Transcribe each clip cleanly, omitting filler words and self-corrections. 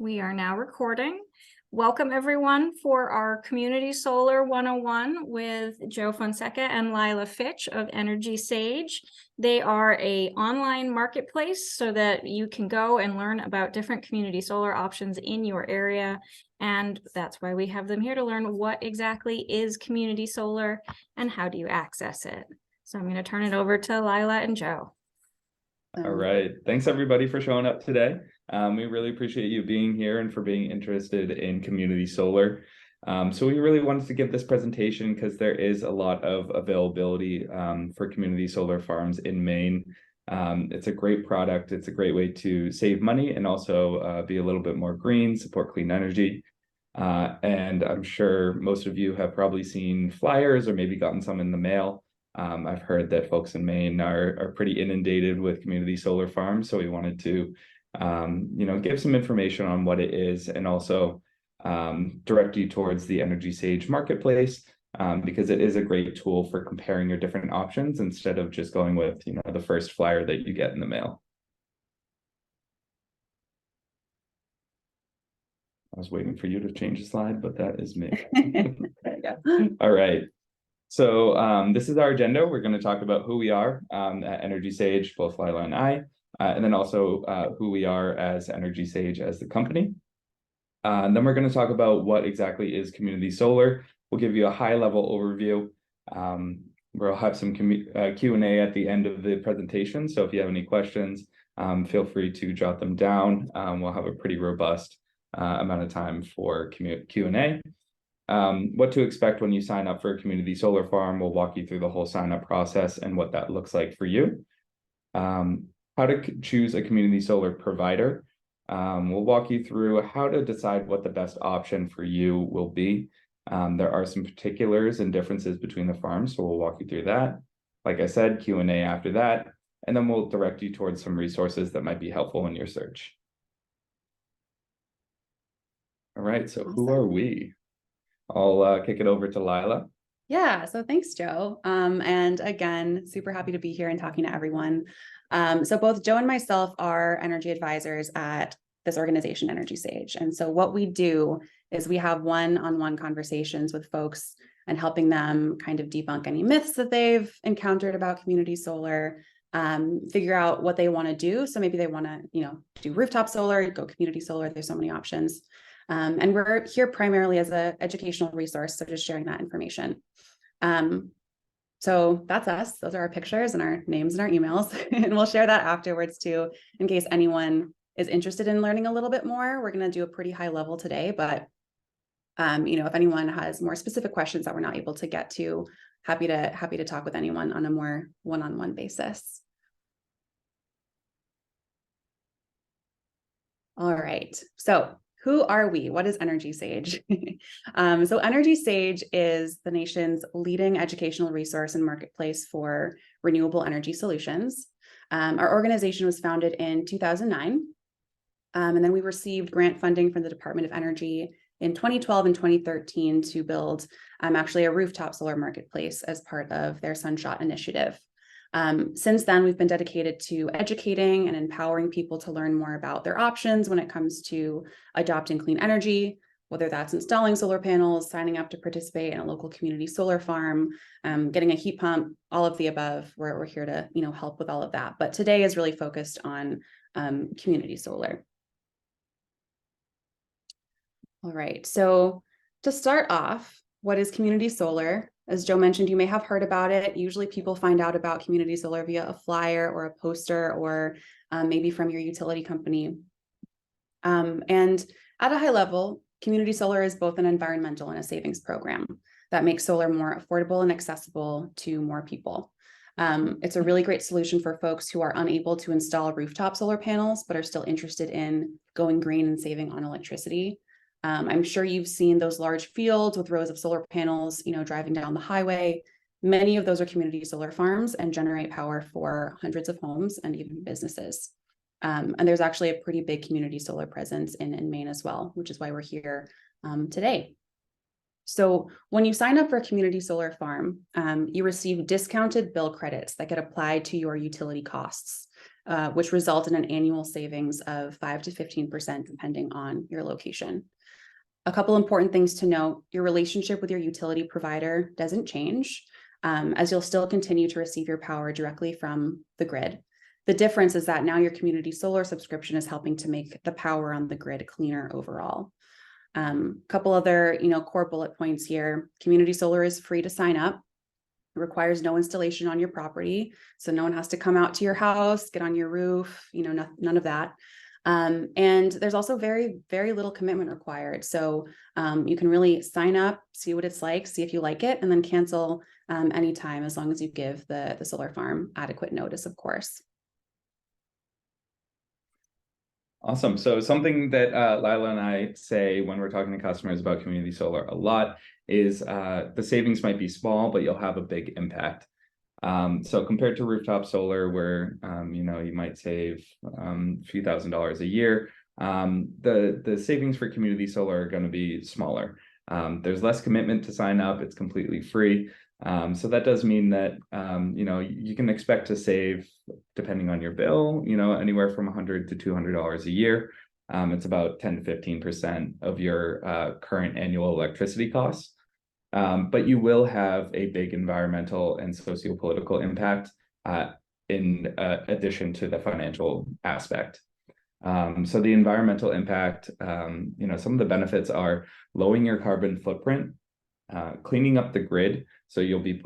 We are now recording. Welcome everyone for our Community Solar 101 with Joe Fonseca and Lila Fitch of EnergySage. They are an online marketplace so that you can go and learn about different community solar options in your area. And that's why we have them here to learn what exactly is community solar and how do you access it. So I'm going to turn it over to Lila and Joe. All right. Thanks everybody for showing up today. We really appreciate you being here and for being interested in community solar. So we really wanted to give this presentation because there is a lot of availability for community solar farms in Maine. It's a great product. It's a great way to save money and also be a little bit more green, support clean energy. And I'm sure most of you have probably seen flyers or maybe gotten some in the mail. I've heard that folks in Maine are pretty inundated with community solar farms, so we wanted to, give some information on what it is and also direct you towards the EnergySage marketplace because it is a great tool for comparing your different options instead of just going with, the first flyer that you get in the mail. I was waiting for you to change the slide, but that is me. There you go. All right. So this is our agenda. We're going to talk about who we are at EnergySage, both Lila and I, and then also who we are as EnergySage as the company. Then we're going to talk about what exactly is community solar. We'll give you a high-level overview. We'll have some Q&A at the end of the presentation. So if you have any questions, feel free to jot them down. We'll have a pretty robust amount of time for Q&A. What to expect when you sign up for a community solar farm. We'll walk you through the whole sign up process and what that looks like for you. How to choose a community solar provider. We'll walk you through how to decide what the best option for you will be. There are some particulars and differences between the farms, so we'll walk you through that. Like I said, Q&A after that, and then we'll direct you towards some resources that might be helpful in your search. All right, so who are we? I'll kick it over to Lila. Yeah, so thanks, Joe. And again, super happy to be here and talking to everyone. So both Joe and myself are energy advisors at this organization, EnergySage. And so what we do is we have one-on-one conversations with folks and helping them kind of debunk any myths that they've encountered about community solar, figure out what they want to do. So maybe they want to, do rooftop solar, go community solar. There's so many options. And we're here primarily as an educational resource, so just sharing that information. So that's us. Those are our pictures and our names and our emails, and we'll share that afterwards too, in case anyone is interested in learning a little bit more. We're going to do a pretty high level today, but if anyone has more specific questions that we're not able to get to, happy to talk with anyone on a more one-on-one basis. All right, so who are we? What is EnergySage? So EnergySage is the nation's leading educational resource and marketplace for renewable energy solutions. Our organization was founded in 2009, and then we received grant funding from the Department of Energy in 2012 and 2013 to build actually a rooftop solar marketplace as part of their Sunshot initiative. Since then, we've been dedicated to educating and empowering people to learn more about their options when it comes to adopting clean energy, whether that's installing solar panels, signing up to participate in a local community solar farm, getting a heat pump, all of the above. We're here to help with all of that. But today is really focused on community solar. All right, so to start off, what is community solar? As Joe mentioned, you may have heard about it. Usually people find out about community solar via a flyer or a poster or maybe from your utility company. And at a high level, community solar is both an environmental and a savings program that makes solar more affordable and accessible to more people. It's a really great solution for folks who are unable to install rooftop solar panels, but are still interested in going green and saving on electricity. I'm sure you've seen those large fields with rows of solar panels, driving down the highway. Many of those are community solar farms and generate power for hundreds of homes and even businesses. And there's actually a pretty big community solar presence in Maine as well, which is why we're here today. So when you sign up for a community solar farm, you receive discounted bill credits that get applied to your utility costs. which result in an annual savings of 5 to 15%, depending on your location. A couple important things to note: your relationship with your utility provider doesn't change, as you'll still continue to receive your power directly from the grid. The difference is that now your community solar subscription is helping to make the power on the grid cleaner overall. Couple other, core bullet points here. Community solar is free to sign up. It requires no installation on your property. So no one has to come out to your house, get on your roof, none of that. And there's also very, very little commitment required. So you can really sign up, see what it's like, see if you like it, and then cancel anytime, as long as you give the solar farm adequate notice, of course. Awesome. So something that Lila and I say when we're talking to customers about community solar a lot is the savings might be small, but you'll have a big impact. So compared to rooftop solar, where you might save a few $1,000s a year, the savings for community solar are going to be smaller. There's less commitment to sign up. It's completely free. So that does mean that you can expect to save, depending on your bill, anywhere from $100 to $200 a year. It's about 10 to 15% of your current annual electricity costs. But you will have a big environmental and socio-political impact in addition to the financial aspect. So the environmental impact, some of the benefits are lowering your carbon footprint, cleaning up the grid. So you'll be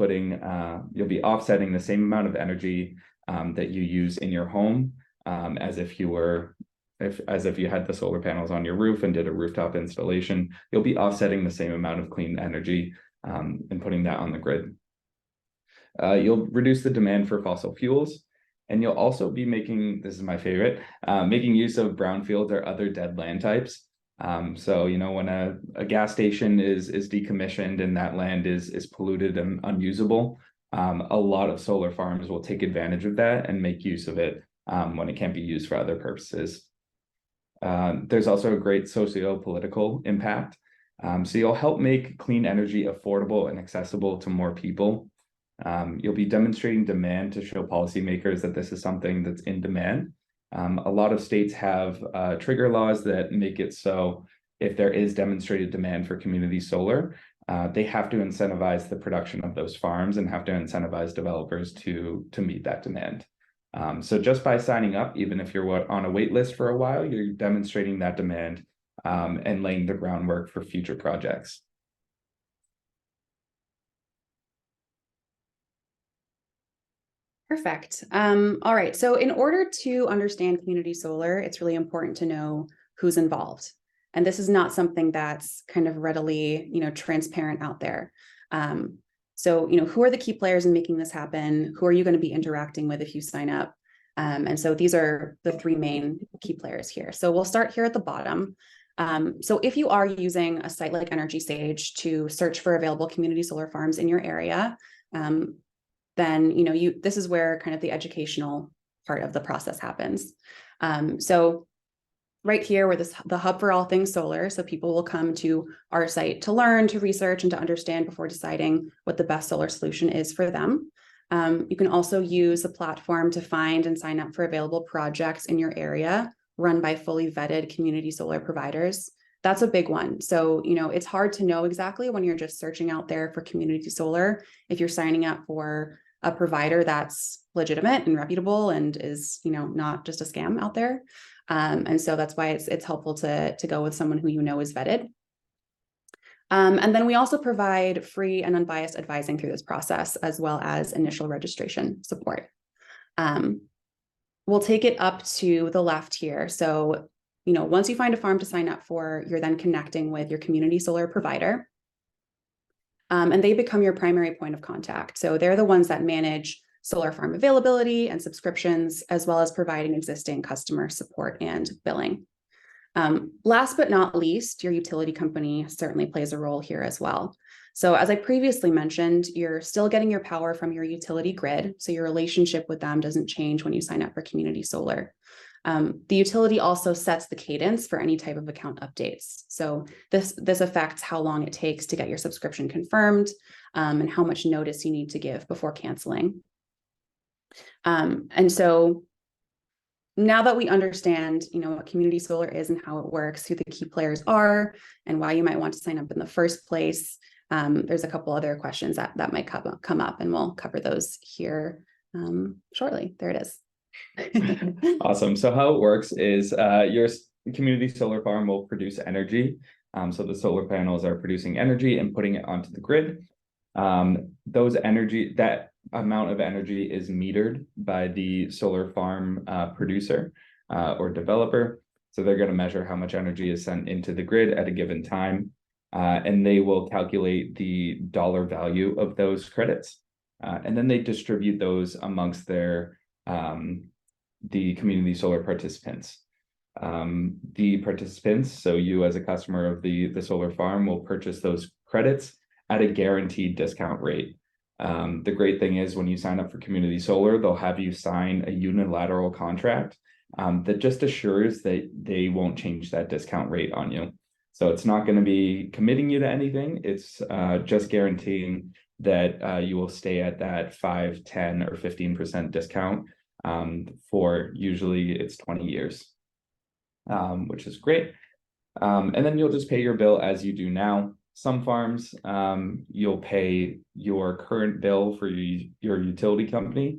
offsetting the same amount of energy that you use in your home as if you had the solar panels on your roof and did a rooftop installation. You'll be offsetting the same amount of clean energy and putting that on the grid. You'll reduce the demand for fossil fuels, and you'll also be making, this is my favorite, making use of brownfields or other dead land types. So when a gas station is decommissioned and that land is polluted and unusable, a lot of solar farms will take advantage of that and make use of it when it can't be used for other purposes. There's also a great socio-political impact. So you'll help make clean energy affordable and accessible to more people. You'll be demonstrating demand to show policymakers that this is something that's in demand. A lot of states have trigger laws that make it so if there is demonstrated demand for community solar, they have to incentivize the production of those farms and have to incentivize developers to meet that demand. So just by signing up, even if you're on a wait list for a while, you're demonstrating that demand and laying the groundwork for future projects. Perfect. All right. So in order to understand community solar, it's really important to know who's involved. And this is not something that's kind of readily, transparent out there. So, who are the key players in making this happen? Who are you going to be interacting with if you sign up? And so these are the three main key players here. So we'll start here at the bottom. So if you are using a site like EnergySage to search for available community solar farms in your area, then this is where kind of the educational part of the process happens. So right here, we're the hub for all things solar. So people will come to our site to learn, to research, and to understand before deciding what the best solar solution is for them. You can also use the platform to find and sign up for available projects in your area run by fully vetted community solar providers. That's a big one. So, it's hard to know exactly when you're just searching out there for community solar if you're signing up for a provider that's legitimate and reputable and is, not just a scam out there. And so that's why it's helpful to go with someone who is vetted. And then we also provide free and unbiased advising through this process, as well as initial registration support. We'll take it up to the left here. So, once you find a farm to sign up for, you're then connecting with your community solar provider. And they become your primary point of contact. So they're the ones that manage solar farm availability and subscriptions, as well as providing existing customer support and billing. Last but not least, your utility company certainly plays a role here as well. So as I previously mentioned, you're still getting your power from your utility grid. So your relationship with them doesn't change when you sign up for community solar. The utility also sets the cadence for any type of account updates. So this affects how long it takes to get your subscription confirmed and how much notice you need to give before canceling. And so now that we understand, what community solar is and how it works, who the key players are, and why you might want to sign up in the first place, there's a couple other questions that might come up, and we'll cover those here shortly. There it is. Awesome. So how it works is your community solar farm will produce energy. So the solar panels are producing energy and putting it onto the grid. That amount of energy is metered by the solar farm producer or developer. So they're going to measure how much energy is sent into the grid at a given time. And they will calculate the dollar value of those credits. And then they distribute those amongst the community solar participants. The participants, so you as a customer of the solar farm, will purchase those credits at a guaranteed discount rate. The great thing is when you sign up for community solar, they'll have you sign a unilateral contract that just assures that they won't change that discount rate on you. So it's not going to be committing you to anything. It's just guaranteeing that you will stay at that 5, 10, or 15% discount for usually it's 20 years, which is great. And then you'll just pay your bill as you do now. Some farms, you'll pay your current bill for your utility company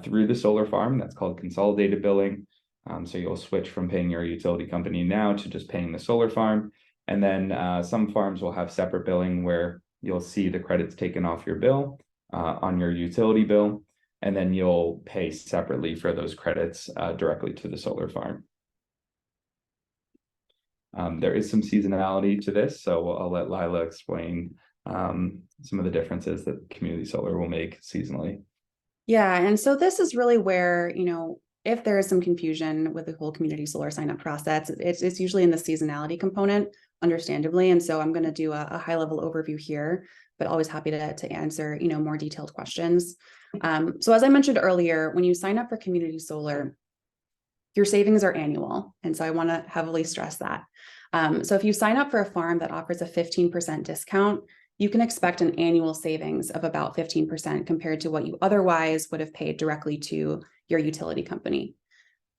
through the solar farm. That's called consolidated billing. So you'll switch from paying your utility company now to just paying the solar farm. And then some farms will have separate billing where you'll see the credits taken off your bill on your utility bill, and then you'll pay separately for those credits directly to the solar farm. There is some seasonality to this, so I'll let Lila explain some of the differences that community solar will make seasonally. Yeah, and so this is really where, if there is some confusion with the whole community solar sign up process, it's usually in the seasonality component, understandably. And so I'm going to do a high level overview here, but always happy to answer, more detailed questions. So as I mentioned earlier, when you sign up for community solar, your savings are annual. And so I want to heavily stress that. So if you sign up for a farm that offers a 15% discount, you can expect an annual savings of about 15% compared to what you otherwise would have paid directly to your utility company.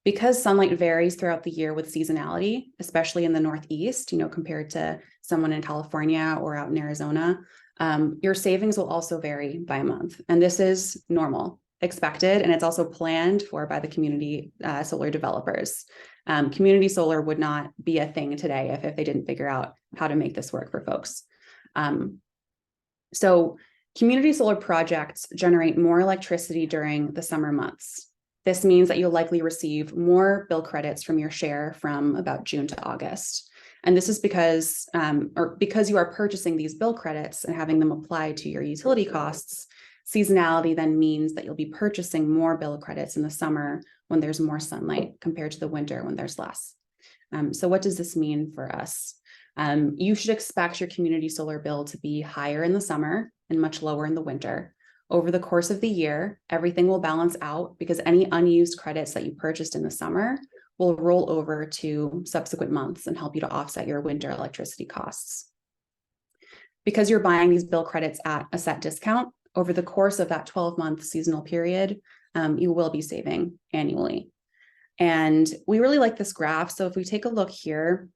Because sunlight varies throughout the year with seasonality, especially in the Northeast, compared to someone in California or out in Arizona, your savings will also vary by a month. And this is normal, expected, and it's also planned for by the community solar developers. Community solar would not be a thing today if they didn't figure out how to make this work for folks. So community solar projects generate more electricity during the summer months. This means that you'll likely receive more bill credits from your share from about June to August. And this is because you are purchasing these bill credits and having them applied to your utility costs. Seasonality then means that you'll be purchasing more bill credits in the summer when there's more sunlight compared to the winter when there's less. So what does this mean for us? You should expect your community solar bill to be higher in the summer and much lower in the winter. Over the course of the year, everything will balance out because any unused credits that you purchased in the summer will roll over to subsequent months and help you to offset your winter electricity costs. Because you're buying these bill credits at a set discount, over the course of that 12-month seasonal period, you will be saving annually. And we really like this graph. So if we take a look here,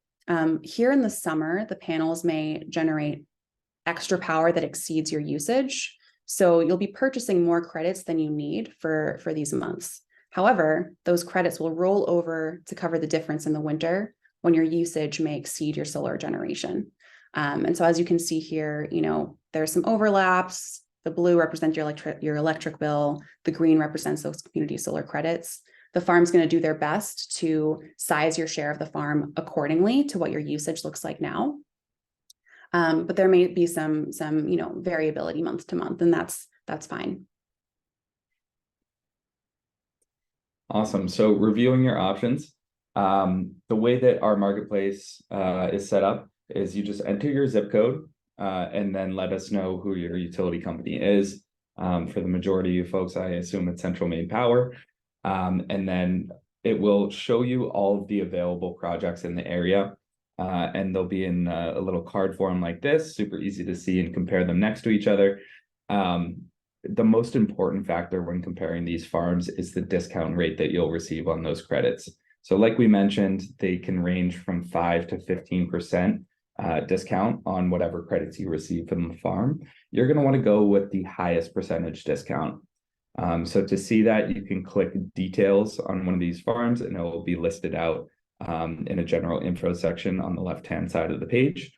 here in the summer, the panels may generate extra power that exceeds your usage. So you'll be purchasing more credits than you need for these months. However, those credits will roll over to cover the difference in the winter when your usage may exceed your solar generation. And so as you can see here, there's some overlaps. The blue represents your electric bill. The green represents those community solar credits. The farm's going to do their best to size your share of the farm accordingly to what your usage looks like now. But there may be some variability month to month, and that's fine. Awesome. So reviewing your options, the way that our marketplace is set up is you just enter your zip code and then let us know who your utility company is. For the majority of folks, I assume it's Central Maine Power. And then it will show you all of the available projects in the area. And they'll be in a little card form like this, super easy to see and compare them next to each other. the most important factor when comparing these farms is the discount rate that you'll receive on those credits. So like we mentioned, they can range from 5 to 15% discount on whatever credits you receive from the farm. You're going to want to go with the highest percentage discount. So to see that, you can click details on one of these farms and it will be listed out in a general info section on the left-hand side of the page.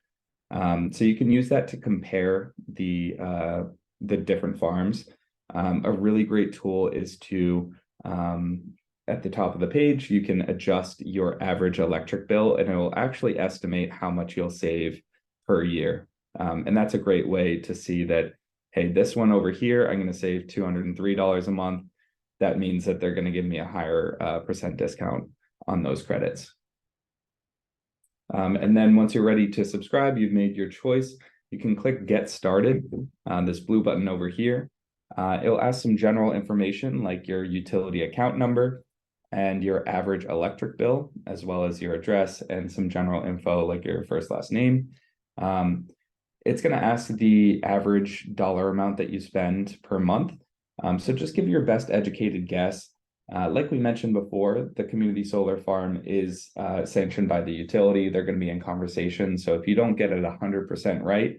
So you can use that to compare the different farms. A really great tool is to, at the top of the page, you can adjust your average electric bill and it will actually estimate how much you'll save per year. And that's a great way to see that, hey, this one over here, I'm going to save $203 a month. That means that they're going to give me a higher percent discount on those credits. And then once you're ready to subscribe, you've made your choice. You can click Get Started on this blue button over here. It'll ask some general information like your utility account number and your average electric bill, as well as your address and some general info like your first, last name. It's going to ask the average dollar amount that you spend per month. So just give your best educated guess. Like we mentioned before, the community solar farm is sanctioned by the utility. They're going to be in conversation. So if you don't get it 100% right,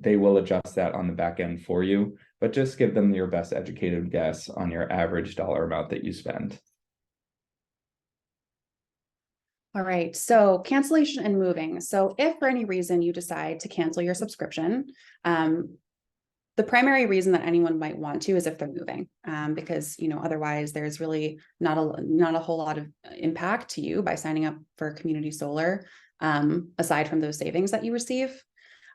they will adjust that on the back end for you. But just give them your best educated guess on your average dollar amount that you spend. All right, so cancellation and moving. So if for any reason you decide to cancel your subscription, the primary reason that anyone might want to is if they're moving, because otherwise there's really not a whole lot of impact to you by signing up for community solar, aside from those savings that you receive.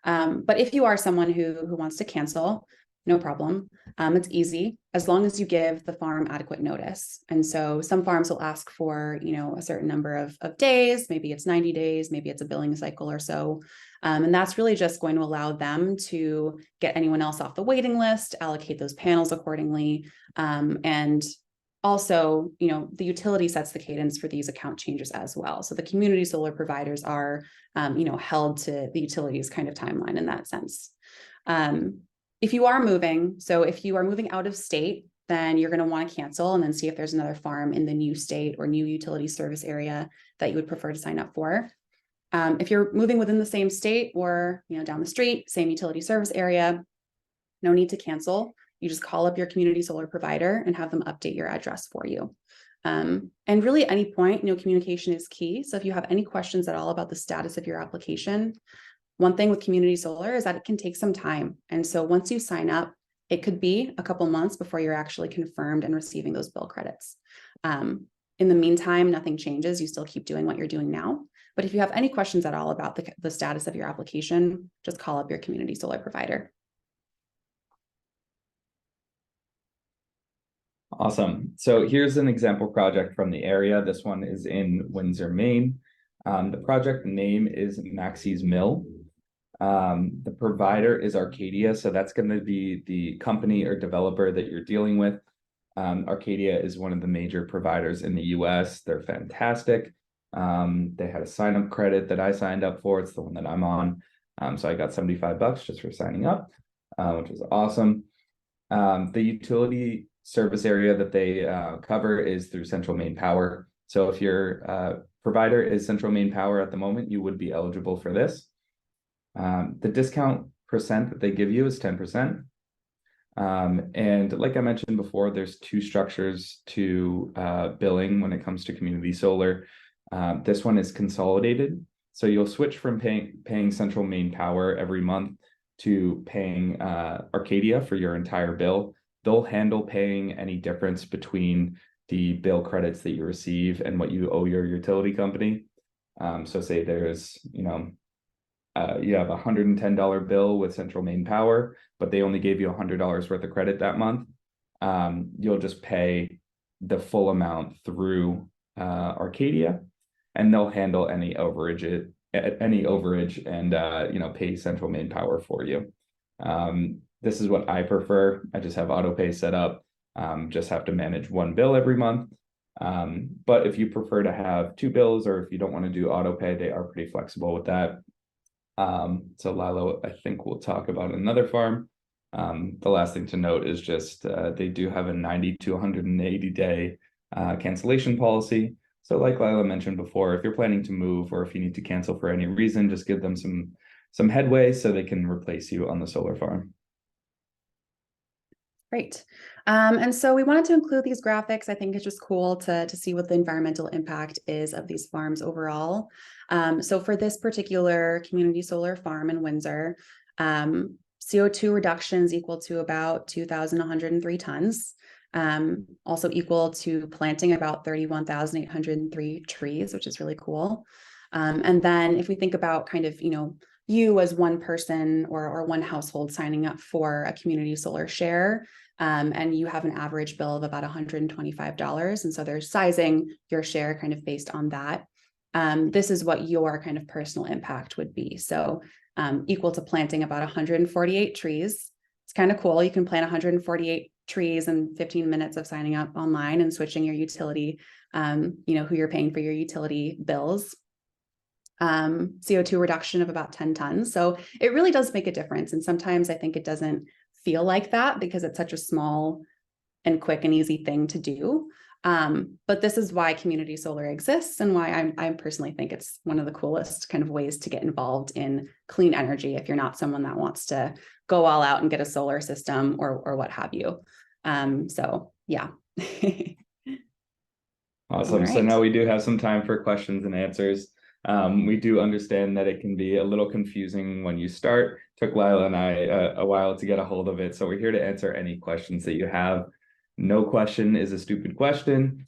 But if you are someone who wants to cancel, no problem. It's easy as long as you give the farm adequate notice. And so some farms will ask for, a certain number of days, maybe it's 90 days, maybe it's a billing cycle or so. And that's really just going to allow them to get anyone else off the waiting list, allocate those panels accordingly. And also, the utility sets the cadence for these account changes as well. So the community solar providers are, held to the utility's kind of timeline in that sense. If you are moving, so if you are moving out of state, then you're going to want to cancel and then see if there's another farm in the new state or new utility service area that you would prefer to sign up for. If you're moving within the same state or down the street, same utility service area, no need to cancel. You just call up your community solar provider and have them update your address for you. And really at any point, communication is key. So if you have any questions at all about the status of your application, one thing with community solar is that it can take some time. And so once you sign up, it could be a couple months before you're actually confirmed and receiving those bill credits. In the meantime, nothing changes. You still keep doing what you're doing now. But if you have any questions at all about the status of your application, just call up your community solar provider. Awesome. So here's an example project from the area. This one is in Windsor, Maine. The project name is Maxie's Mill. The provider is Arcadia, so that's going to be the company or developer that you're dealing with. Arcadia is one of the major providers in the US. They're fantastic. They had a sign-up credit that I signed up for. It's the one that I'm on. So I got $75 just for signing up, which is awesome. The utility service area that they cover is through Central Maine Power. So if your provider is Central Maine Power at the moment, you would be eligible for this. The discount percent that they give you is 10%. And like I mentioned before, there's two structures to billing when it comes to community solar. This one is consolidated. So you'll switch from paying Central Maine Power every month to paying Arcadia for your entire bill. They'll handle paying any difference between the bill credits that you receive and what you owe your utility company. So say there's, you have a $110 bill with Central Maine Power, but they only gave you $100 worth of credit that month. You'll just pay the full amount through Arcadia, and they'll handle any overage and pay Central Maine Power for you. This is what I prefer. I just have auto pay set up. Just have to manage one bill every month. But if you prefer to have two bills, or if you don't want to do auto pay, they are pretty flexible with that. So Lila, I think we'll talk about another farm. The last thing to note is just they do have a 90 to 180 day cancellation policy. So like Lila mentioned before, if you're planning to move or if you need to cancel for any reason, just give them some headway so they can replace you on the solar farm. Great. And so we wanted to include these graphics. I think it's just cool to see what the environmental impact is of these farms overall. So for this particular community solar farm in Windsor, CO2 reductions equal to about 2,103 tons, also equal to planting about 31,803 trees, which is really cool. And then if we think about kind of, you as one person or one household signing up for a community solar share, and you have an average bill of about $125. And so they're sizing your share kind of based on that. This is what your kind of personal impact would be. So equal to planting about 148 trees. It's kind of cool. You can plant 148 trees in 15 minutes of signing up online and switching your utility, who you're paying for your utility bills. CO2 reduction of about 10 tons. So it really does make a difference. And sometimes I think it doesn't feel like that because it's such a small and quick and easy thing to do. But this is why community solar exists and why I personally think it's one of the coolest kind of ways to get involved in clean energy if you're not someone that wants to go all out and get a solar system or what have you. So yeah. Awesome. So now we do have some time for questions and answers. We do understand that it can be a little confusing when you start. Took Lila and I a while to get a hold of it. So we're here to answer any questions that you have. No question is a stupid question.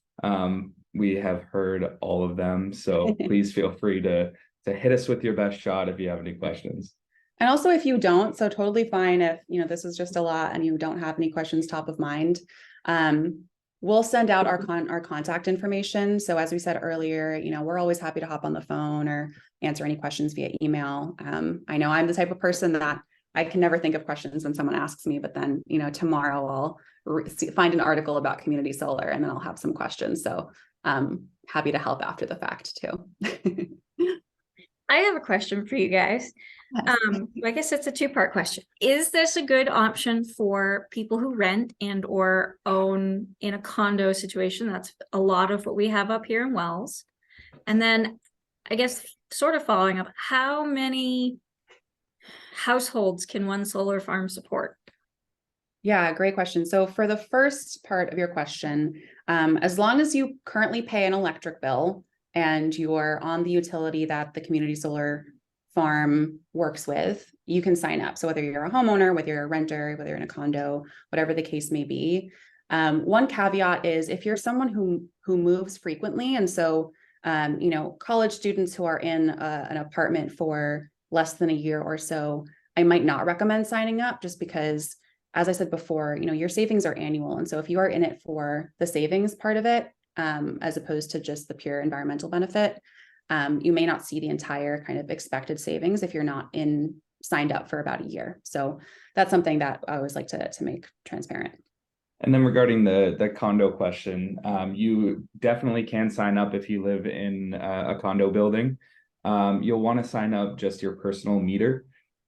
We have heard all of them. So please feel free to hit us with your best shot if you have any questions. And also if you don't, so totally fine if, this is just a lot and you don't have any questions top of mind. We'll send out our contact information. So as we said earlier, we're always happy to hop on the phone or answer any questions via email. I know I'm the type of person that I can never think of questions when someone asks me, but then, tomorrow I'll find an article about community solar and then I'll have some questions. So happy to help after the fact too. I have a question for you guys. I guess it's a two-part question. Is this a good option for people who rent and or own in a condo situation? That's a lot of what we have up here in Wells. And then I guess sort of following up, how many households can one solar farm support? Yeah, great question. So for the first part of your question, as long as you currently pay an electric bill and you're on the utility that the community solar farm works with, you can sign up. So whether you're a homeowner, whether you're a renter, whether you're in a condo, whatever the case may be. One caveat is if you're someone who moves frequently, and so college students who are in an apartment for less than a year or so, I might not recommend signing up just because, as I said before, your savings are annual. And so if you are in it for the savings part of it, as opposed to just the pure environmental benefit, you may not see the entire kind of expected savings if you're not signed up for about a year. So that's something that I always like to make transparent. And then regarding the condo question, you definitely can sign up if you live in a condo building. You'll want to sign up just your personal meter.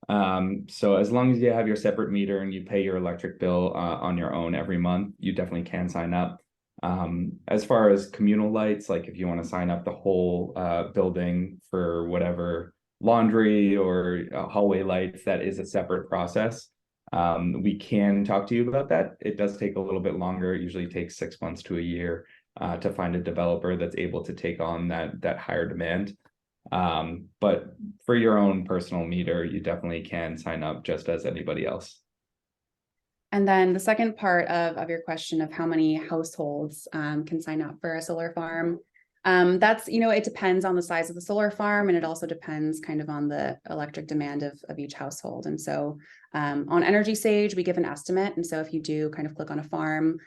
So as long as you have your separate meter and you pay your electric bill on your own every month, you definitely can sign up. As far as communal lights, like if you want to sign up the whole building for whatever laundry or hallway lights, that is a separate process. We can talk to you about that. It does take a little bit longer. It usually takes 6 months to a year to find a developer that's able to take on that higher demand. But for your own personal meter, you definitely can sign up just as anybody else. And then the second part of your question of how many households can sign up for a solar farm, that's, it depends on the size of the solar farm, and it also depends kind of on the electric demand of each household. And so on EnergySage, we give an estimate. And so if you do kind of click on a farm,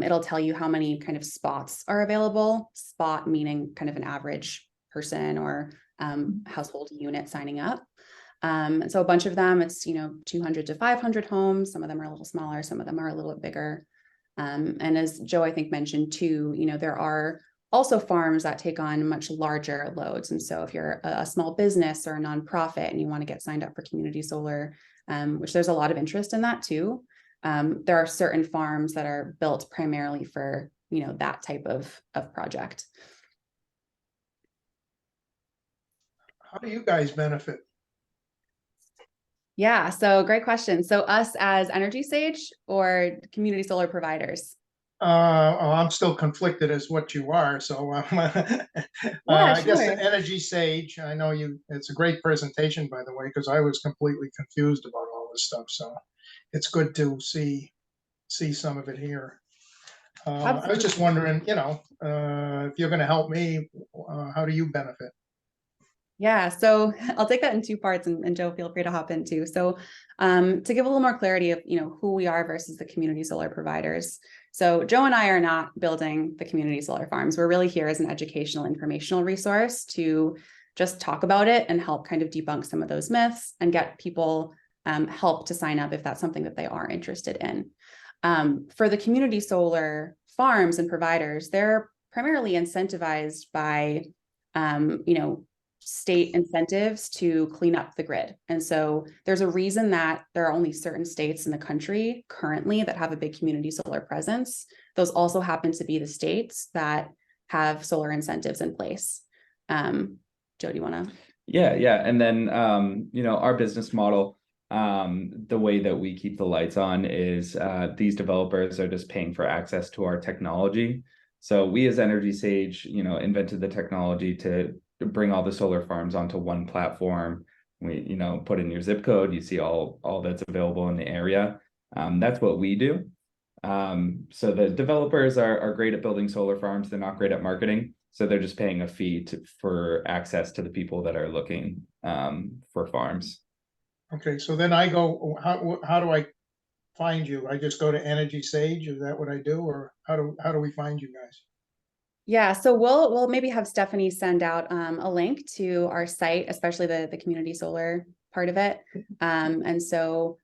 it'll tell you how many kind of spots are available, spot meaning kind of an average person or household unit signing up. And so a bunch of them, it's, 200 to 500 homes. Some of them are a little smaller. Some of them are a little bit bigger. And as Joe, I think, mentioned too, there are also farms that take on much larger loads. And so if you're a small business or a nonprofit and you want to get signed up for community solar, which there's a lot of interest in that too. There are certain farms that are built primarily for, that type of project. How do you guys benefit? Yeah, so great question. So us as EnergySage or community solar providers? I'm still conflicted as what you are. So Yeah, I guess the sure. EnergySage, I know it's a great presentation, by the way, because I was completely confused about all this stuff. So it's good to see some of it here. I was just wondering, if you're going to help me, how do you benefit? Yeah, so I'll take that in two parts, and Joe, feel free to hop in too. So to give a little more clarity of, who we are versus the community solar providers. So Joe and I are not building the community solar farms. We're really here as an educational, informational resource to just talk about it and help kind of debunk some of those myths and get people help to sign up if that's something that they are interested in. For the community solar farms and providers, they're primarily incentivized by, state incentives to clean up the grid. And so there's a reason that there are only certain states in the country currently that have a big community solar presence. Those also happen to be the states that have solar incentives in place. Joe, do you want to? Yeah. And then, our business model, the way that we keep the lights on is these developers are just paying for access to our technology. So we as EnergySage, invented the technology to bring all the solar farms onto one platform. We, put in your zip code, you see all that's available in the area. That's what we do. So the developers are great at building solar farms. They're not great at marketing. So they're just paying a fee for access to the people that are looking for farms. Okay, so then I go, how do I find you? I just go to EnergySage, is that what I do? Or how do we find you guys? Yeah, so we'll maybe have Stephanie send out a link to our site, especially the community solar part of it. And so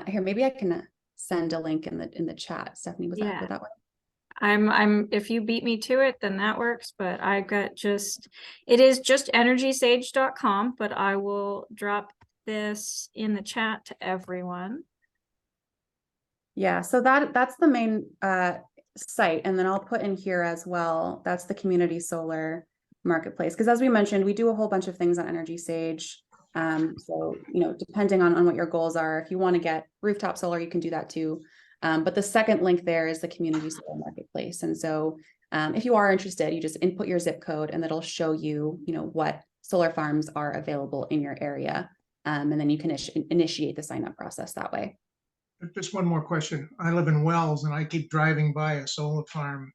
here, maybe I can send a link in the chat. Stephanie, would that work? I'm if you beat me to it, then that works. But I've got it is just energysage.com, but I will drop this in the chat to everyone. Yeah, so that's the main site, and then I'll put in here as well, that's the community solar marketplace, because as we mentioned, we do a whole bunch of things on EnergySage. So depending on what your goals are, if you want to get rooftop solar, you can do that too. But the second link there is the community solar marketplace. And so if you are interested, you just input your zip code and it'll show you, what solar farms are available in your area. And then you can initiate the sign up process that way. Just one more question. I live in Wells and I keep driving by a solar farm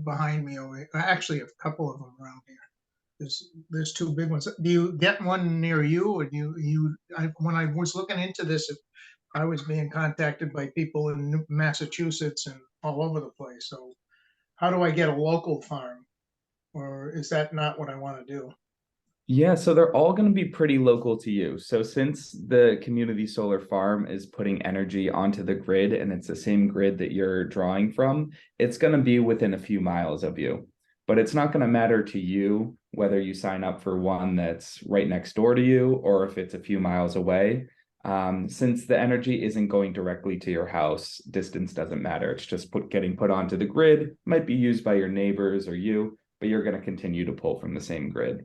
behind me actually a couple of them around here. There's two big ones. Do you get one near you? Or when I was looking into this, I was being contacted by people in Massachusetts and all over the place. So how do I get a local farm? Or is that not what I want to do? Yeah, so they're all going to be pretty local to you. So since the community solar farm is putting energy onto the grid and it's the same grid that you're drawing from, it's going to be within a few miles of you. But it's not going to matter to you whether you sign up for one that's right next door to you or if it's a few miles away. Since the energy isn't going directly to your house, distance doesn't matter. It's just getting put onto the grid, might be used by your neighbors or you, but you're going to continue to pull from the same grid.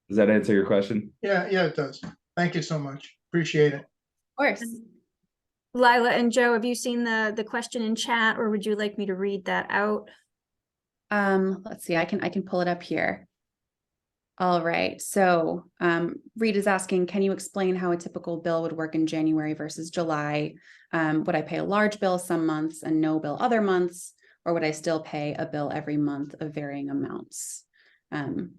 Does that answer your question? Yeah, it does. Thank you so much. Appreciate it. Of course. Lila and Joe, have you seen the question in chat, or would you like me to read that out? Let's see, I can pull it up here. All right, so Reed is asking, can you explain how a typical bill would work in January versus July? Would I pay a large bill some months and no bill other months, or would I still pay a bill every month of varying amounts?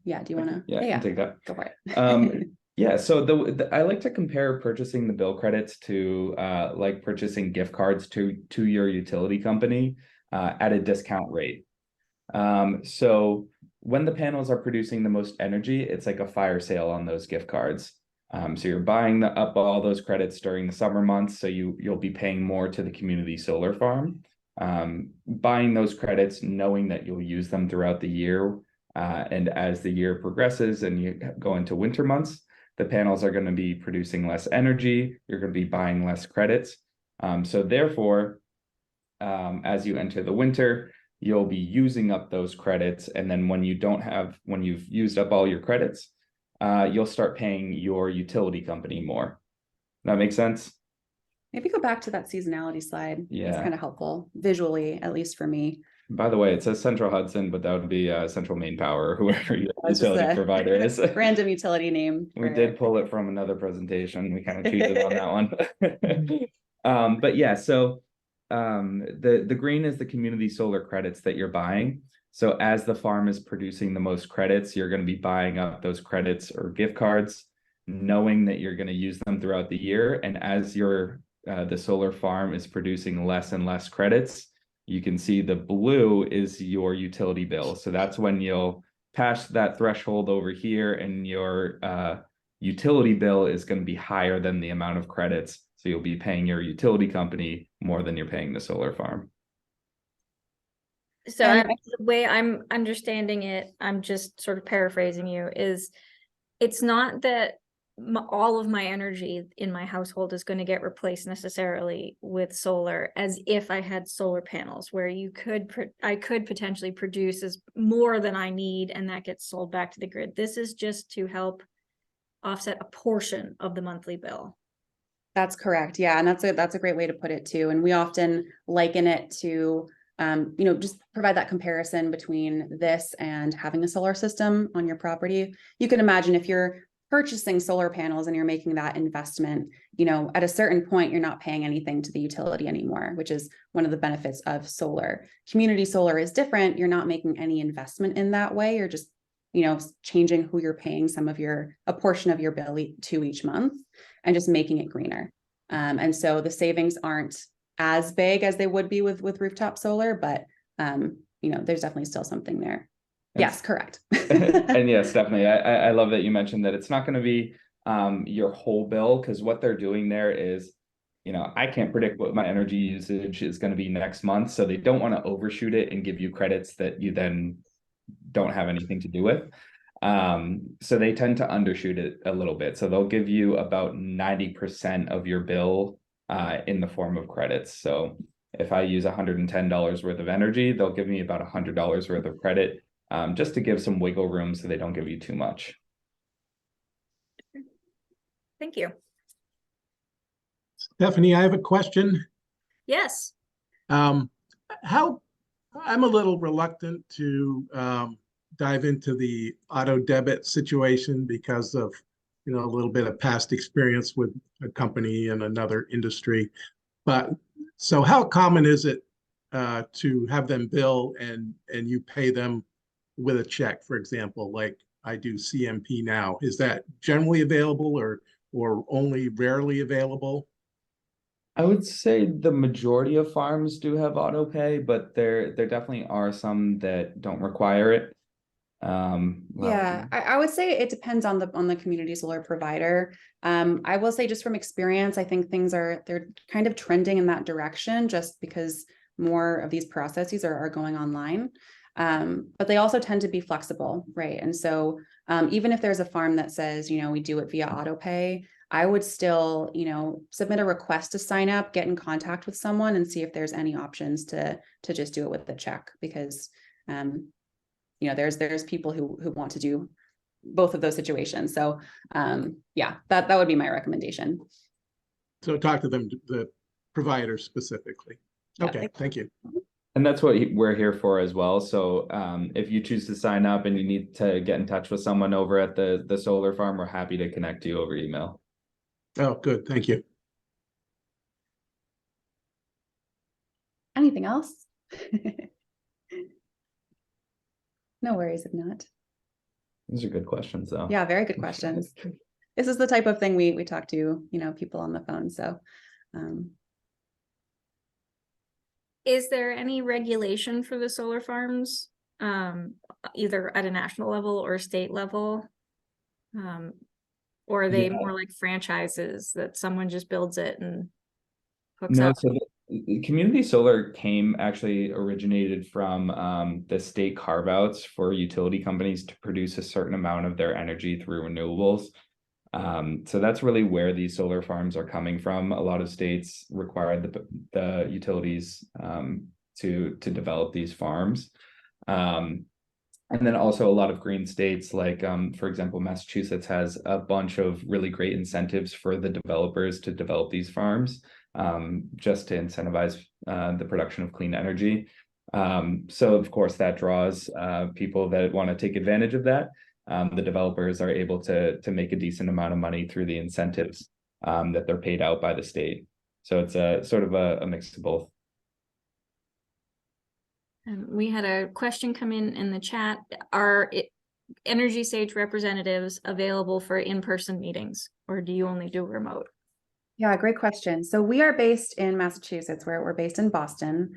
Yeah, do you want to? Yeah, I can take that. Go for it. Yeah, so I like to compare purchasing the bill credits to like purchasing gift cards to your utility company at a discount rate. So when the panels are producing the most energy, it's like a fire sale on those gift cards. So you're buying up all those credits during the summer months, so you'll be paying more to the community solar farm. Buying those credits, knowing that you'll use them throughout the year. And as the year progresses and you go into winter months, the panels are going to be producing less energy, you're going to be buying less credits. So therefore, as you enter the winter, you'll be using up those credits. And then when you've used up all your credits, you'll start paying your utility company more. That makes sense? Maybe go back to that seasonality slide. Yeah. It's kind of helpful visually, at least for me. By the way, it says Central Hudson, but that would be Central Maine Power or whoever your It's just utility a provider is. Random utility name. We did pull it from another presentation. We kind of cheated on that one. But yeah, so the green is the community solar credits that you're buying. So as the farm is producing the most credits, you're going to be buying up those credits or gift cards, knowing that you're going to use them throughout the year. And as the solar farm is producing less and less credits, you can see the blue is your utility bill. So that's when you'll pass that threshold over here, and your utility bill is going to be higher than the amount of credits. So you'll be paying your utility company more than you're paying the solar farm. So the way I'm understanding it, I'm just sort of paraphrasing you, is it's not that all of my energy in my household is going to get replaced necessarily with solar, as if I had solar panels, where I could potentially produce as more than I need, and that gets sold back to the grid. This is just to help offset a portion of the monthly bill. That's correct. Yeah. And that's a great way to put it too. And we often liken it to, just provide that comparison between this and having a solar system on your property. You can imagine if you're purchasing solar panels and you're making that investment, at a certain point, you're not paying anything to the utility anymore, which is one of the benefits of solar. Community solar is different. You're not making any investment in that way. You're just, changing who you're paying a portion of your bill to each month, and just making it greener. And so the savings aren't as big as they would be with rooftop solar, but there's definitely still something there. Yes, correct. And yes, definitely. I love that you mentioned that it's not going to be your whole bill, because what they're doing there is, I can't predict what my energy usage is going to be next month. So they don't want to overshoot it and give you credits that you then don't have anything to do with. So they tend to undershoot it a little bit. So they'll give you about 90% of your bill in the form of credits. So if I use $110 worth of energy, they'll give me about $100 worth of credit, just to give some wiggle room so they don't give you too much. Thank you. Stephanie, I have a question. Yes. I'm a little reluctant to dive into the auto debit situation because of, a little bit of past experience with a company in another industry. But so how common is it to have them bill and you pay them with a check, for example, like I do CMP now? Is that generally available or only rarely available? I would say the majority of farms do have auto pay, but there definitely are some that don't require it. Yeah, I would say it depends on the community solar provider. I will say, just from experience, I think they're kind of trending in that direction, just because more of these processes are going online. But they also tend to be flexible, right? And so even if there's a farm that says, we do it via auto pay, I would still, submit a request to sign up, get in contact with someone, and see if there's any options to just do it with the check, because there's people who want to do both of those situations. So yeah, that would be my recommendation. So talk to them, the provider specifically. Yeah. Okay, thank you. And that's what we're here for as well. So if you choose to sign up and you need to get in touch with someone over at the solar farm, we're happy to connect you over email. Oh, good. Thank you. Anything else? No worries if not. These are good questions, though. Yeah, very good questions. This is the type of thing we talk to, people on the phone. So is there any regulation for the solar farms, either at a national level or state level? Or are they more like franchises that someone just builds it and hooks up? So the community solar originated from the state carve-outs for utility companies to produce a certain amount of their energy through renewables. So that's really where these solar farms are coming from. A lot of states require the utilities to develop these farms. And then also a lot of green states, like for example, Massachusetts has a bunch of really great incentives for the developers to develop these farms, just to incentivize the production of clean energy. So of course that draws people that want to take advantage of that. The developers are able to make a decent amount of money through the incentives that they're paid out by the state. So it's a sort of a mix of both. And we had a question come in the chat. Are EnergySage representatives available for in-person meetings, or do you only do remote? Yeah, great question. So we are based in Massachusetts, where we're based in Boston.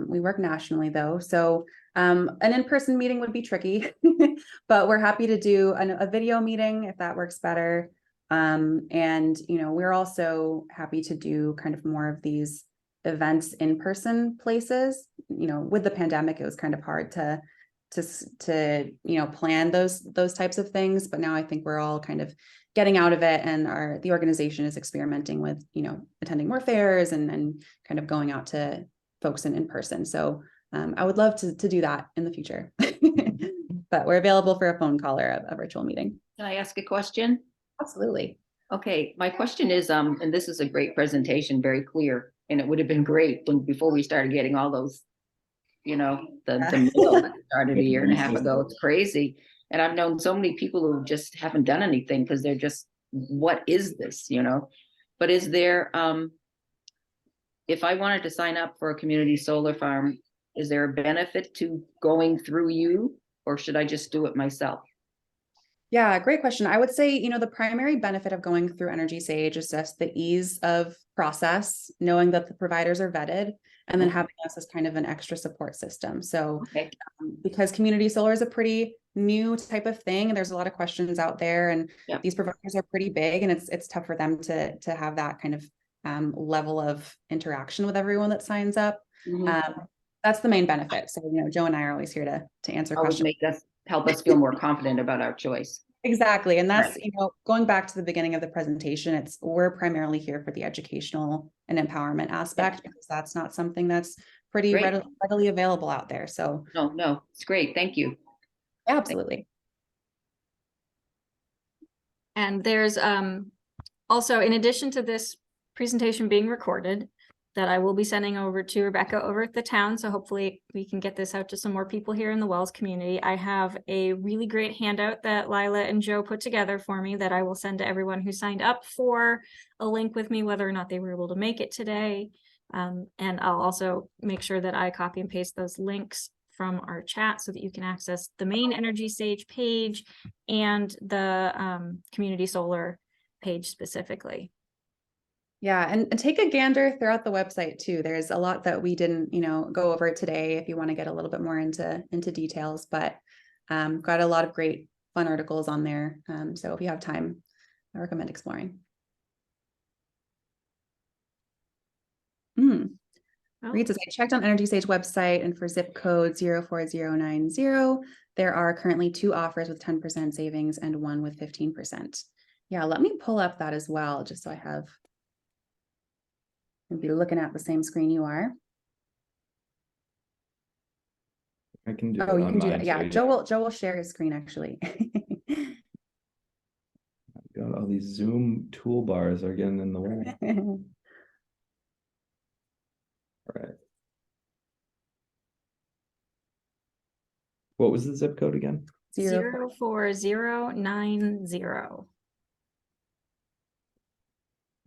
We work nationally though. So an in-person meeting would be tricky, but we're happy to do a video meeting if that works better. And, we're also happy to do kind of more of these events in person places. With the pandemic, it was kind of hard to plan those types of things, but now I think we're all kind of getting out of it, and the organization is experimenting with attending more fairs and kind of going out to folks in person. So I would love to do that in the future. But we're available for a phone call or a virtual meeting. Can I ask a question? Absolutely. Okay, my question is, and this is a great presentation, very clear, and it would have been great before we started getting all those, the mail that started a year and a half ago. It's crazy. And I've known so many people who just haven't done anything because they're just, what is this, But is there, if I wanted to sign up for a community solar farm, is there a benefit to going through you, or should I just do it myself? Yeah, great question. I would say, the primary benefit of going through EnergySage is just the ease of process, knowing that the providers are vetted, and then having us as kind of an extra support system. So because community solar is a pretty new type of thing, and there's a lot of questions out there, and these providers are pretty big, and it's tough for them to have that kind of level of interaction with everyone that signs up. That's the main benefit. So, Joe and I are always here to answer questions. Help us feel more confident about our choice. Exactly. And that's, going back to the beginning of the presentation, we're primarily here for the educational and empowerment aspect, because that's not something that's pretty readily available out there. So no, it's great. Thank you. Absolutely. And there's also, in addition to this presentation being recorded, that I will be sending over to Rebecca over at the town. So hopefully we can get this out to some more people here in the Wells community. I have a really great handout that Lila and Joe put together for me that I will send to everyone who signed up for a link with me, whether or not they were able to make it today. And I'll also make sure that I copy and paste those links from our chat so that you can access the main EnergySage page and the community solar page specifically. Yeah, and take a gander throughout the website too. There's a lot that we didn't, go over today if you want to get a little bit more into details, but got a lot of great fun articles on there. So if you have time, I recommend exploring. Reads as I checked on EnergySage website, and for zip code 04090, there are currently 2 offers with 10% savings and 1 with 15%. Yeah, let me pull up that as well, just so I have. I'll be looking at the same screen you are. I can do you can do mine, it. Yeah, so Joe will share his screen actually. got all these Zoom toolbars are getting in the way. All right. What was the zip code again? 04090.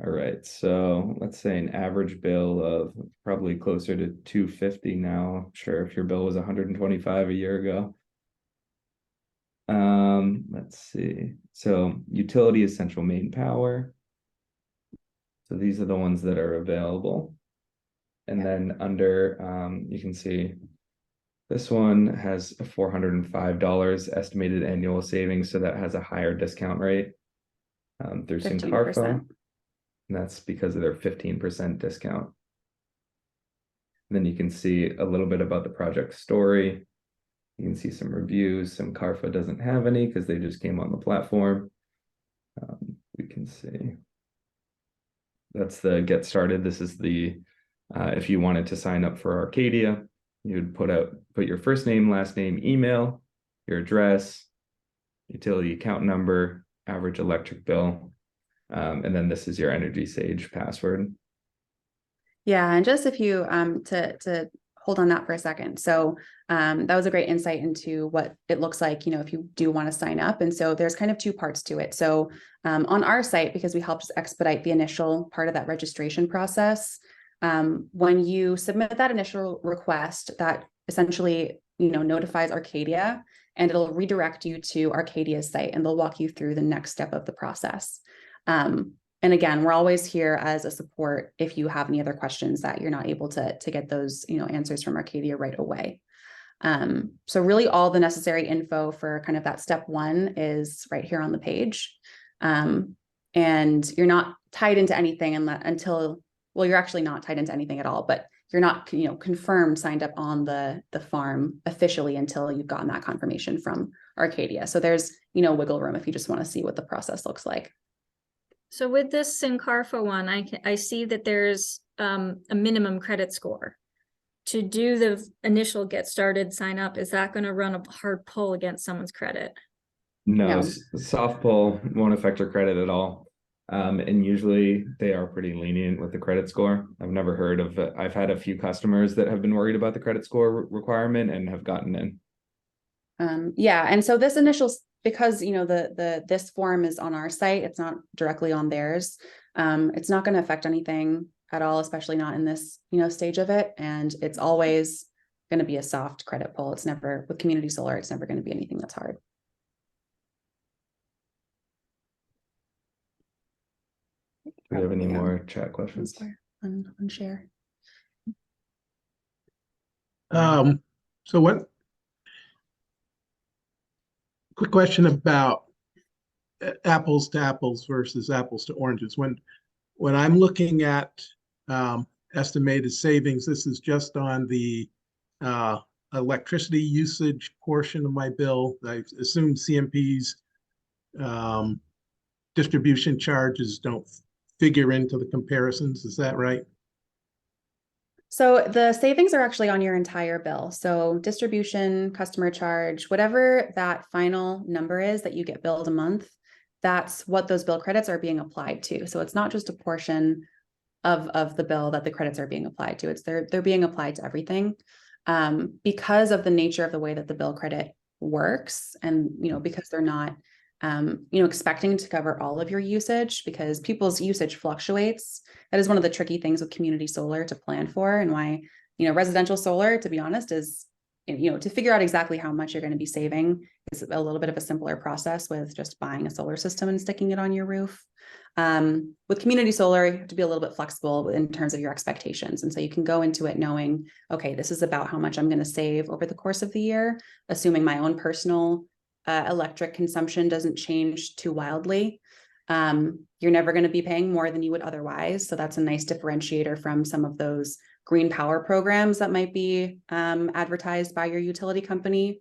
All right, so let's say an average bill of probably closer to $250 now. I'm sure if your bill was $125 a year ago. Let's see. So utility essential main power. So these are the ones that are available. And then under, you can see this one has a $405 estimated annual savings. So that has a higher discount rate through 15%. Sincarfa. And that's because of their 15% discount. And then you can see a little bit about the project story. You can see some reviews. Sincarfa doesn't have any because they just came on the platform. We can see. That's the get started. This is the, if you wanted to sign up for Arcadia, you'd put your first name, last name, email, your address, utility account number, average electric bill. And then this is your EnergySage password. Yeah, and just if you to hold on that for a second. So that was a great insight into what it looks like, if you do want to sign up. And so there's kind of two parts to it. So on our site, because we helped expedite the initial part of that registration process, when you submit that initial request, that essentially, notifies Arcadia, and it'll redirect you to Arcadia's site, and they'll walk you through the next step of the process. And again, we're always here as a support if you have any other questions that you're not able to get those, answers from Arcadia right away. So really all the necessary info for kind of that step one is right here on the page. And you're not tied into anything until, well, you're actually not tied into anything at all, but you're not, confirmed signed up on the farm officially until you've gotten that confirmation from Arcadia. So there's, wiggle room if you just want to see what the process looks like. So with this Sincarfa one, I see that there's a minimum credit score. To do the initial get started sign up, is that going to run a hard pull against someone's credit? No. Soft pull won't affect your credit at all. And usually they are pretty lenient with the credit score. I've never heard of it. I've had a few customers that have been worried about the credit score requirement and have gotten in. Yeah, and so this initial, because this form is on our site, it's not directly on theirs. It's not going to affect anything at all, especially not in this stage of it. And it's always going to be a soft credit pull. It's never, with community solar, it's never going to be anything that's hard. Do we have any more chat questions? On share. So quick question about apples to apples versus apples to oranges. When I'm looking at estimated savings, this is just on the electricity usage portion of my bill. I assume CMP's distribution charges don't figure into the comparisons. Is that right? So the savings are actually on your entire bill. So distribution, customer charge, whatever that final number is that you get billed a month, that's what those bill credits are being applied to. So it's not just a portion of the bill that the credits are being applied to. It's they're being applied to everything. Because of the nature of the way that the bill credit works, and because they're not expecting to cover all of your usage, because people's usage fluctuates. That is one of the tricky things with community solar to plan for, and why, residential solar, to be honest, is, to figure out exactly how much you're going to be saving is a little bit of a simpler process with just buying a solar system and sticking it on your roof. With community solar, you have to be a little bit flexible in terms of your expectations. And so you can go into it knowing, okay, this is about how much I'm going to save over the course of the year, assuming my own personal electric consumption doesn't change too wildly. You're never going to be paying more than you would otherwise. So that's a nice differentiator from some of those green power programs that might be advertised by your utility company.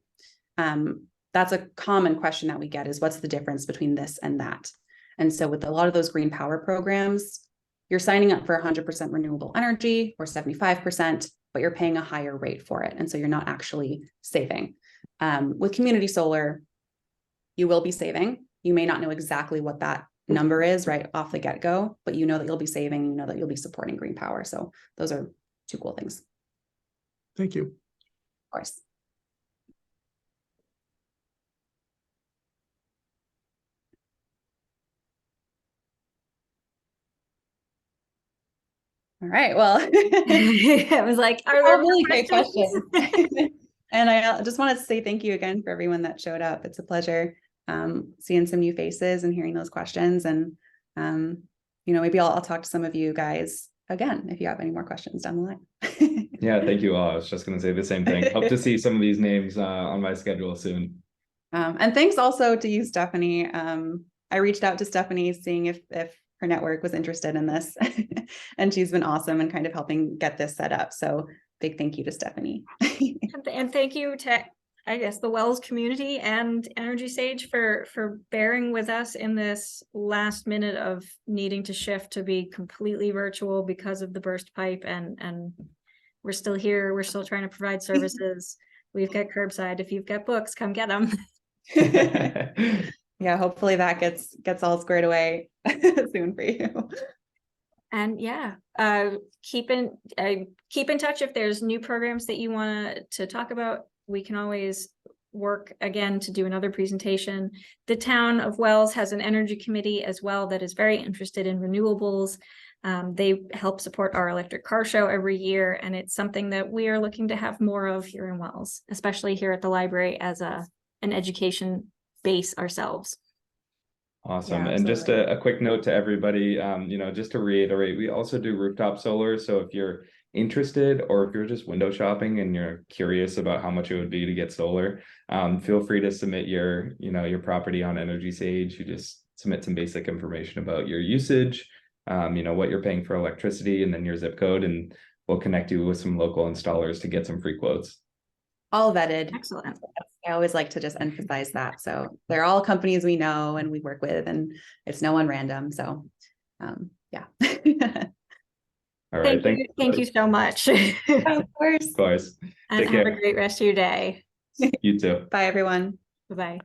That's a common question that we get is, what's the difference between this and that? And so with a lot of those green power programs, you're signing up for 100% renewable energy or 75%, but you're paying a higher rate for it. And so you're not actually saving. With community solar, you will be saving. You may not know exactly what that number is right off the get-go, but you know that you'll be saving, you know that you'll be supporting green power. So those are two cool things. Thank you. Of course. All right, well, It was like, are all there really more great questions? questions. And I just wanted to say thank you again for everyone that showed up. It's a pleasure seeing some new faces and hearing those questions. And, maybe I'll talk to some of you guys again if you have any more questions down the line. Yeah, thank you all. I was just going to say the same thing. Hope to see some of these names on my schedule soon. And thanks also to you, Stephanie. I reached out to Stephanie seeing if her network was interested in this, and she's been awesome and kind of helping get this set up. So big thank you to Stephanie. And thank you to I guess, the Wells community and EnergySage for bearing with us in this last minute of needing to shift to be completely virtual because of the burst pipe, and we're still here. We're still trying to provide services. We've got curbside. If you've got books, come get them. Yeah, hopefully that gets all squared away soon for you. And yeah, keep in touch if there's new programs that you want to talk about. We can always work again to do another presentation. The town of Wells has an energy committee as well that is very interested in renewables. They help support our electric car show every year, and it's something that we are looking to have more of here in Wells, especially here at the library as an education base ourselves. Awesome. Yeah, And just absolutely. a quick note to everybody, just to reiterate, we also do rooftop solar. So if you're interested, or if you're just window shopping and you're curious about how much it would be to get solar, feel free to submit your property on EnergySage. You just submit some basic information about your usage, what you're paying for electricity, and then your zip code, and we'll connect you with some local installers to get some free quotes. All vetted. Excellent. I always like to just emphasize that. So they're all companies we know and we work with, and it's no one random. So yeah. All right. Thank you so much. Of course. Of course. And Take have care. a great rest of your day. You too. Bye, everyone. Bye-bye.